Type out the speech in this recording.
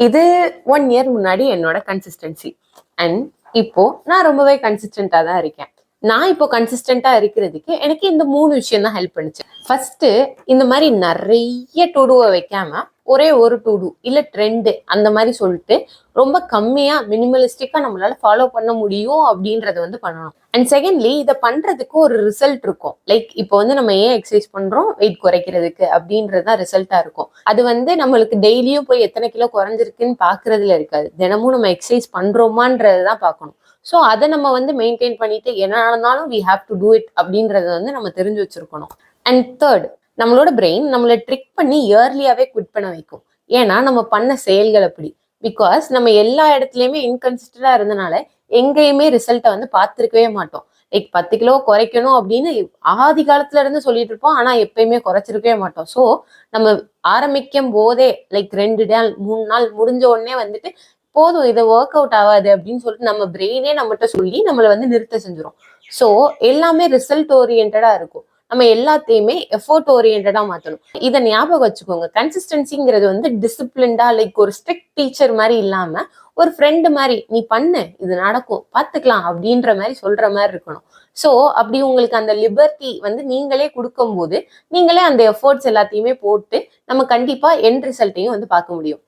இது 1 இயர் முன்னாடி என்னோட கன்சிஸ்டன்சி. அண்ட் இப்போ நான் ரொம்பவே கன்சிஸ்டண்டா தான் இருக்கேன். நான் இப்போ கன்சிஸ்டண்டா இருக்கிறதுக்கு எனக்கு இந்த 3 விஷயம் தான் ஹெல்ப் பண்ணுச்சு. ஃபர்ஸ்ட், இந்த மாதிரி நிறைய டூடுவை வைக்காம ஒரே ஒரு டூடு இல்ல ட்ரெண்டு அந்த மாதிரி சொல்லிட்டு ரொம்ப கம்மியா மினிமலிஸ்டிக்கா நம்மளால ஃபாலோ பண்ண முடியும் அப்படின்றத வந்து பண்ணணும். அண்ட் செகண்ட்லி, இதை பண்றதுக்கு ஒரு ரிசல்ட் இருக்கும். லைக் இப்போ வந்து நம்ம ஏன் எக்ஸசைஸ் பண்றோம், வெயிட் குறைக்கிறதுக்கு அப்படின்றதுதான் ரிசல்ட்டா இருக்கும். அது வந்து நம்மளுக்கு டெய்லியும் போய் எத்தனை கிலோ குறைஞ்சிருக்குன்னு பாக்குறதுல இருக்காது. தினமும் நம்ம எக்ஸசைஸ் பண்றோமான்றதுதான் பார்க்கணும். ஸோ அதை நம்ம வந்து மெயின்டைன் பண்ணிட்டு என்ன நடந்தாலும் we have to do it அப்படின்றத வந்து நம்ம தெரிஞ்சு வச்சிருக்கணும். அண்ட் தேர்ட், நம்மளோட பிரெயின் நம்மளை ட்ரிக் பண்ணி இயர்லியாவே குவிட் பண்ண வைக்கும். ஏன்னா நம்ம பண்ண செயல்கள் அப்படி. பிகாஸ் நம்ம எல்லா இடத்துலயுமே இன்கன்சிஸ்டண்டா இருந்தனால எங்கேயுமே ரிசல்ட்டை வந்து பார்த்துருக்கவே மாட்டோம். லைக் 10 கிலோ குறைக்கணும் அப்படின்னு ஆதி காலத்துல இருந்து சொல்லிட்டு இருப்போம், ஆனா எப்பயுமே குறைச்சிருக்கவே மாட்டோம். ஸோ நம்ம ஆரம்பிக்கும் போதே லைக் 2 நாள் 3 நாள் முடிஞ்ச உடனே வந்துட்டு போதும், இதை ஒர்க் அவுட் ஆகாது அப்படின்னு சொல்லிட்டு நம்ம பிரெயினே நம்மகிட்ட சொல்லி நம்மளை வந்து நிறுத்த செஞ்சிடும். ஸோ எல்லாமே ரிசல்ட் ஓரியன்டா இருக்கும். நம்ம எல்லாத்தையுமே எஃபோர்ட் ஓரியன்டா மாற்றணும். இதை ஞாபகம் வச்சுக்கோங்க. கன்சிஸ்டன்சிங்கிறது வந்து டிசிப்ளின்டா லைக் ஒரு ஸ்ட்ரிக்ட் டீச்சர் மாதிரி இல்லாம ஒரு ஃப்ரெண்டு மாதிரி, நீ பண்ணு, இது நடக்கும், பார்த்துக்கலாம் அப்படின்ற மாதிரி சொல்ற மாதிரி இருக்கணும். ஸோ அப்படி உங்களுக்கு அந்த லிபர்ட்டி வந்து நீங்களே கொடுக்கும் போது நீங்களே அந்த எஃபோர்ட்ஸ் எல்லாத்தையுமே போட்டு நம்ம கண்டிப்பா எண்ட் ரிசல்ட்டையும் வந்து பார்க்க முடியும்.